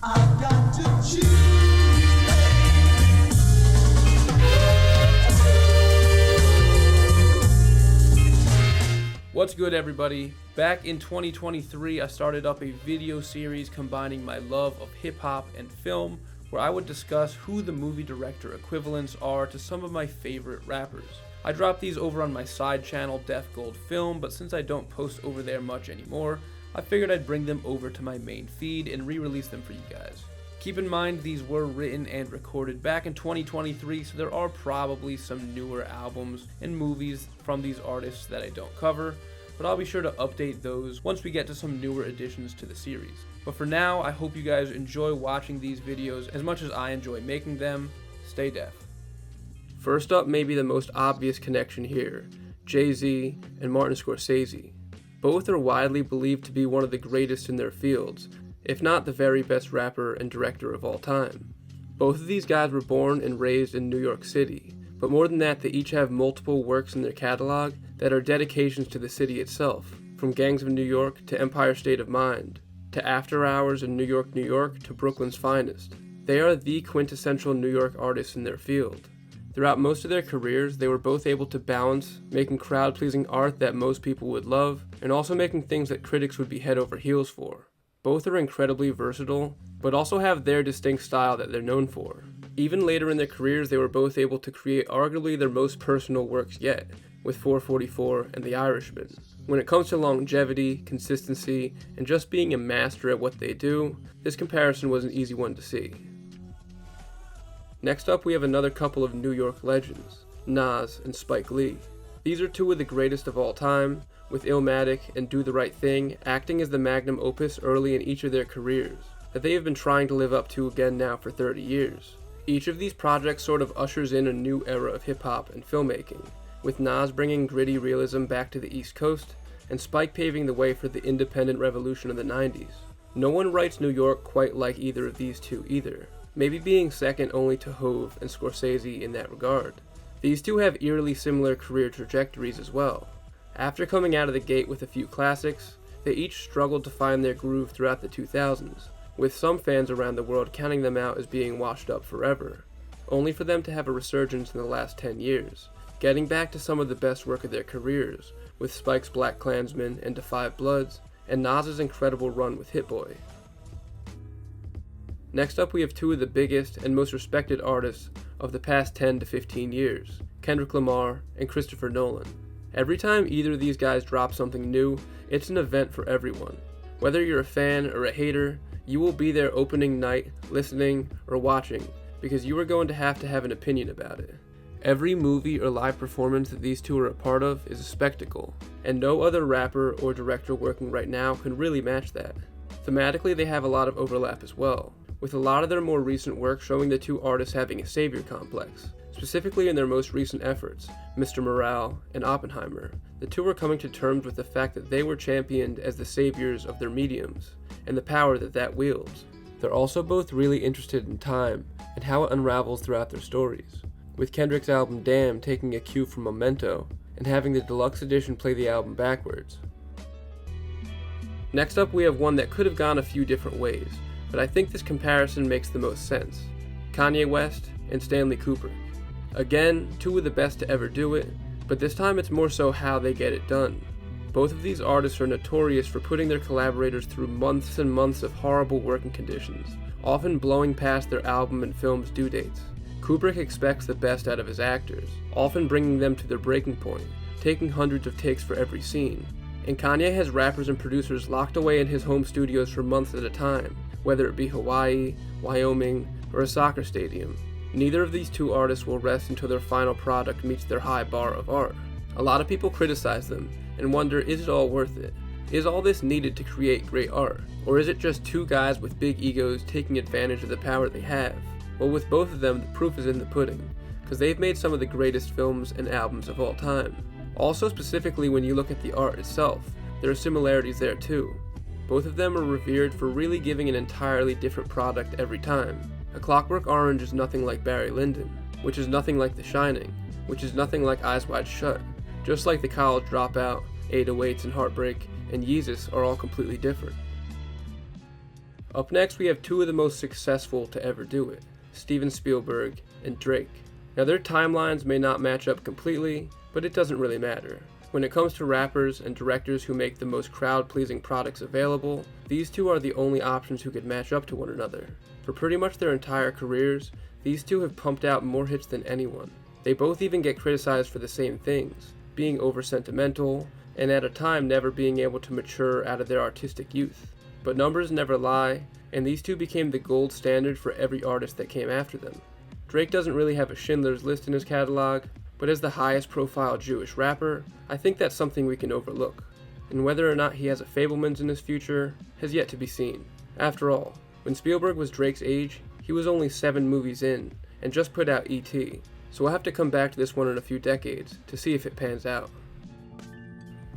I've got to choose. What's good, everybody? Back in 2023, I started up a video series combining my love of hip-hop and film, where I would discuss who the movie director equivalents are to some of my favorite rappers. I dropped these over on my side channel, Def Gold Film, but since I don't post over there much anymore, I figured I'd bring them over to my main feed and re-release them for you guys. Keep in mind, these were written and recorded back in 2023, so there are probably some newer albums and movies from these artists that I don't cover, but I'll be sure to update those once we get to some newer additions to the series. But for now, I hope you guys enjoy watching these videos as much as I enjoy making them. Stay def. First up, maybe the most obvious connection here, Jay-Z and Martin Scorsese. Both are widely believed to be one of the greatest in their fields, if not the very best rapper and director of all time. Both of these guys were born and raised in New York City, but more than that, they each have multiple works in their catalog that are dedications to the city itself, from Gangs of New York to Empire State of Mind, to After Hours in New York, New York to Brooklyn's Finest. They are the quintessential New York artists in their field. Throughout most of their careers, they were both able to balance making crowd-pleasing art that most people would love, and also making things that critics would be head over heels for. Both are incredibly versatile, but also have their distinct style that they're known for. Even later in their careers, they were both able to create arguably their most personal works yet, with 444 and The Irishman. When it comes to longevity, consistency, and just being a master at what they do, this comparison was an easy one to see. Next up, we have another couple of New York legends, Nas and Spike Lee. These are two of the greatest of all time, with Illmatic and Do the Right Thing acting as the magnum opus early in each of their careers, that they have been trying to live up to again now for 30 years. Each of these projects sort of ushers in a new era of hip-hop and filmmaking, with Nas bringing gritty realism back to the East Coast, and Spike paving the way for the independent revolution of the 90s. No one writes New York quite like either of these two either, maybe being second only to Hove and Scorsese in that regard. These two have eerily similar career trajectories as well. After coming out of the gate with a few classics, they each struggled to find their groove throughout the 2000s, with some fans around the world counting them out as being washed up forever, only for them to have a resurgence in the last 10 years, getting back to some of the best work of their careers, with Spike's Black Klansman and Da 5 Bloods, and Nas's incredible run with Hit Boy. Next up, we have two of the biggest and most respected artists of the past 10 to 15 years, Kendrick Lamar and Christopher Nolan. Every time either of these guys drop something new, it's an event for everyone. Whether you're a fan or a hater, you will be there opening night, listening, or watching, because you are going to have an opinion about it. Every movie or live performance that these two are a part of is a spectacle, and no other rapper or director working right now can really match that. Thematically, they have a lot of overlap as well, with a lot of their more recent work showing the two artists having a savior complex. Specifically in their most recent efforts, Mr. Morale and Oppenheimer, the two are coming to terms with the fact that they were championed as the saviors of their mediums, and the power that wields. They're also both really interested in time, and how it unravels throughout their stories, with Kendrick's album Damn taking a cue from Memento, and having the deluxe edition play the album backwards. Next up, we have one that could have gone a few different ways, but I think this comparison makes the most sense. Kanye West and Stanley Kubrick. Again, two of the best to ever do it, but this time it's more so how they get it done. Both of these artists are notorious for putting their collaborators through months and months of horrible working conditions, often blowing past their album and film's due dates. Kubrick expects the best out of his actors, often bringing them to their breaking point, taking hundreds of takes for every scene. And Kanye has rappers and producers locked away in his home studios for months at a time, whether it be Hawaii, Wyoming, or a soccer stadium. Neither of these two artists will rest until their final product meets their high bar of art. A lot of people criticize them and wonder, is it all worth it? Is all this needed to create great art? Or is it just two guys with big egos taking advantage of the power they have? Well, with both of them, the proof is in the pudding, because they've made some of the greatest films and albums of all time. Also, specifically when you look at the art itself, there are similarities there too. Both of them are revered for really giving an entirely different product every time. A Clockwork Orange is nothing like Barry Lyndon, which is nothing like The Shining, which is nothing like Eyes Wide Shut, just like The College Dropout, 808s and Heartbreak, and Yeezus are all completely different. Up next, we have two of the most successful to ever do it, Steven Spielberg and Drake. Now their timelines may not match up completely, but it doesn't really matter. When it comes to rappers and directors who make the most crowd-pleasing products available, these two are the only options who could match up to one another. For pretty much their entire careers, these two have pumped out more hits than anyone. They both even get criticized for the same things, being over-sentimental, and at a time never being able to mature out of their artistic youth. But numbers never lie, and these two became the gold standard for every artist that came after them. Drake doesn't really have a Schindler's List in his catalog, but as the highest profile Jewish rapper, I think that's something we can overlook. And whether or not he has a Fabelmans in his future has yet to be seen. After all, when Spielberg was Drake's age, he was only 7 movies in, and just put out E.T., so we'll have to come back to this one in a few decades to see if it pans out.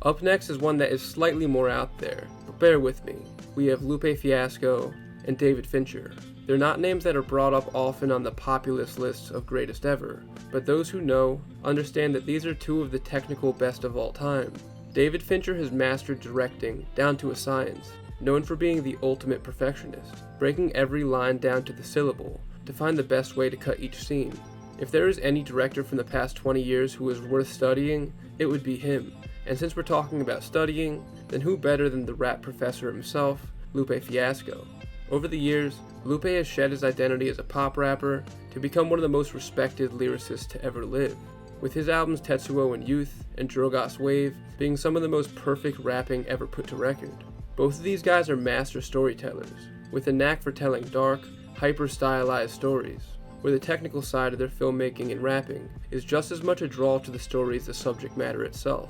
Up next is one that is slightly more out there, but bear with me. We have Lupe Fiasco and David Fincher. They're not names that are brought up often on the populist lists of greatest ever, but those who know understand that these are two of the technical best of all time. David Fincher has mastered directing down to a science, known for being the ultimate perfectionist, breaking every line down to the syllable to find the best way to cut each scene. If there is any director from the past 20 years who is worth studying, it would be him. And since we're talking about studying, then who better than the rap professor himself, Lupe Fiasco? Over the years, Lupe has shed his identity as a pop rapper to become one of the most respected lyricists to ever live, with his albums Tetsuo in Youth and Drogas Wave being some of the most perfect rapping ever put to record. Both of these guys are master storytellers, with a knack for telling dark, hyper-stylized stories, where the technical side of their filmmaking and rapping is just as much a draw to the story as the subject matter itself.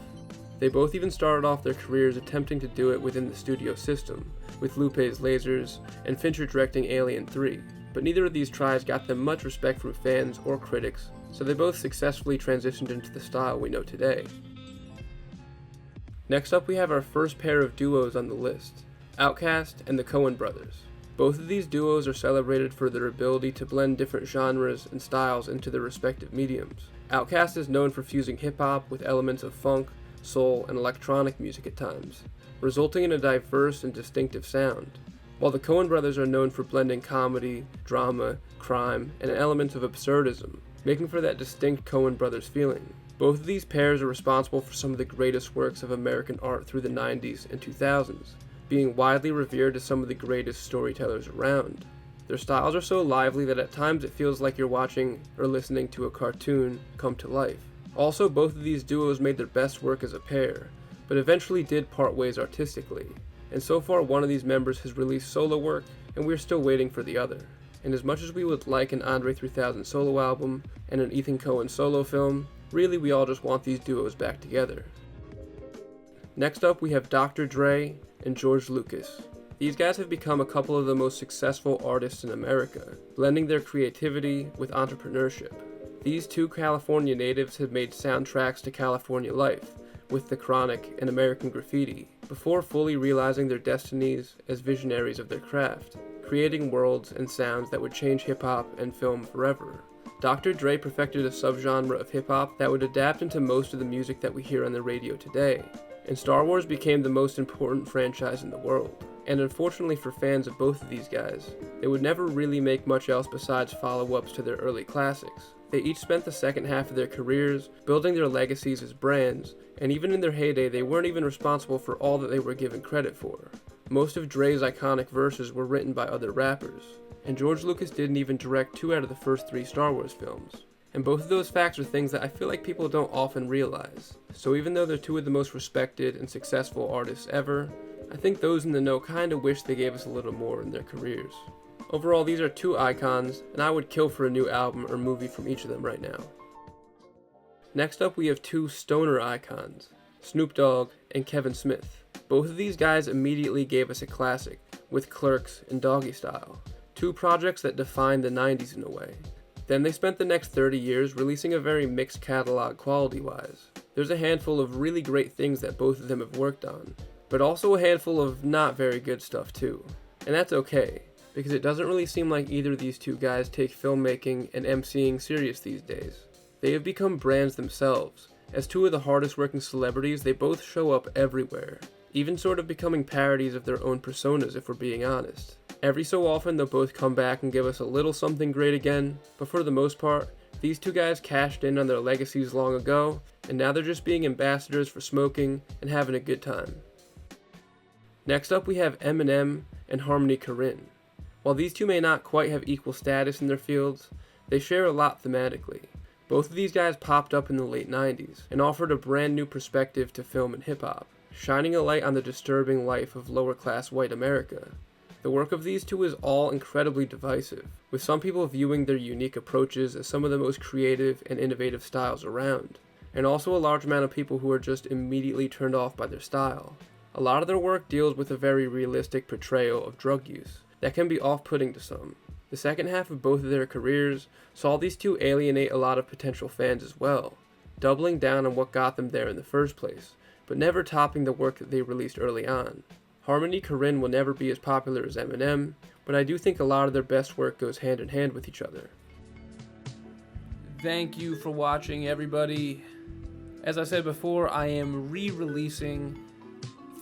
They both even started off their careers attempting to do it within the studio system, with Lupe's Lasers and Fincher directing Alien 3, but neither of these tries got them much respect from fans or critics, so they both successfully transitioned into the style we know today. Next up, we have our first pair of duos on the list, Outkast and the Cohen brothers. Both of these duos are celebrated for their ability to blend different genres and styles into their respective mediums. Outkast is known for fusing hip-hop with elements of funk, soul, and electronic music at times, resulting in a diverse and distinctive sound, while the Cohen brothers are known for blending comedy, drama, crime, and elements of absurdism, making for that distinct Cohen brothers feeling. Both of these pairs are responsible for some of the greatest works of American art through the 90s and 2000s, being widely revered as some of the greatest storytellers around. Their styles are so lively that at times it feels like you're watching or listening to a cartoon come to life. Also, both of these duos made their best work as a pair, but eventually did part ways artistically, and so far one of these members has released solo work, and we're still waiting for the other. And as much as we would like an Andre 3000 solo album and an Ethan Cohen solo film, really we all just want these duos back together. Next up, we have Dr. Dre and George Lucas. These guys have become a couple of the most successful artists in America, blending their creativity with entrepreneurship. These two California natives have made soundtracks to California life, with The Chronic and American Graffiti, before fully realizing their destinies as visionaries of their craft, creating worlds and sounds that would change hip-hop and film forever. Dr. Dre perfected a subgenre of hip-hop that would adapt into most of the music that we hear on the radio today, and Star Wars became the most important franchise in the world. And unfortunately for fans of both of these guys, they would never really make much else besides follow-ups to their early classics. They each spent the second half of their careers building their legacies as brands, and even in their heyday they weren't even responsible for all that they were given credit for. Most of Dre's iconic verses were written by other rappers, and George Lucas didn't even direct 2 out of the first 3 Star Wars films. And both of those facts are things that I feel like people don't often realize. So even though they're 2 of the most respected and successful artists ever, I think those in the know kinda wish they gave us a little more in their careers. Overall, these are 2 icons, and I would kill for a new album or movie from each of them right now. Next up, we have 2 stoner icons, Snoop Dogg and Kevin Smith. Both of these guys immediately gave us a classic, with Clerks and Doggy Style, 2 projects that defined the 90s in a way. Then they spent the next 30 years releasing a very mixed catalog quality-wise. There's a handful of really great things that both of them have worked on, but also a handful of not very good stuff too. And that's okay, because it doesn't really seem like either of these 2 guys take filmmaking and MCing serious these days. They have become brands themselves. As 2 of the hardest working celebrities, they both show up everywhere, even sort of becoming parodies of their own personas if we're being honest. Every so often they'll both come back and give us a little something great again, but for the most part, these two guys cashed in on their legacies long ago, and now they're just being ambassadors for smoking and having a good time. Next up we have Eminem and Korine. While these two may not quite have equal status in their fields, they share a lot thematically. Both of these guys popped up in the late 90s and offered a brand new perspective to film and hip-hop, shining a light on the disturbing life of lower-class white America. The work of these two is all incredibly divisive, with some people viewing their unique approaches as some of the most creative and innovative styles around, and also a large amount of people who are just immediately turned off by their style. A lot of their work deals with a very realistic portrayal of drug use that can be off-putting to some. The second half of both of their careers saw these two alienate a lot of potential fans as well, doubling down on what got them there in the first place, but never topping the work that they released early on. Korine will never be as popular as Eminem, but I do think a lot of their best work goes hand in hand with each other. Thank you for watching, everybody. As I said before, I am re-releasing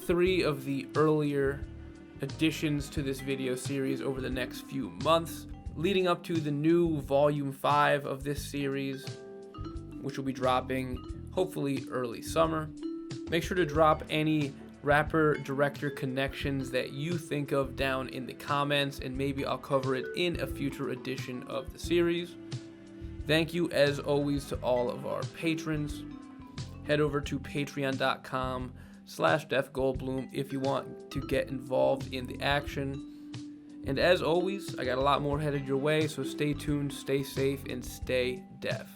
3 of the earlier additions to this video series over the next few months, leading up to the new volume 5 of this series, which will be dropping hopefully early summer. Make sure to drop any rapper director connections that you think of down in the comments, and maybe I'll cover it in a future edition of the series. Thank you as always to all of our patrons. Head over to patreon.com/DefGoldblum if you want to get involved in the action. And as always, I got a lot more headed your way, so stay tuned, stay safe, and stay def.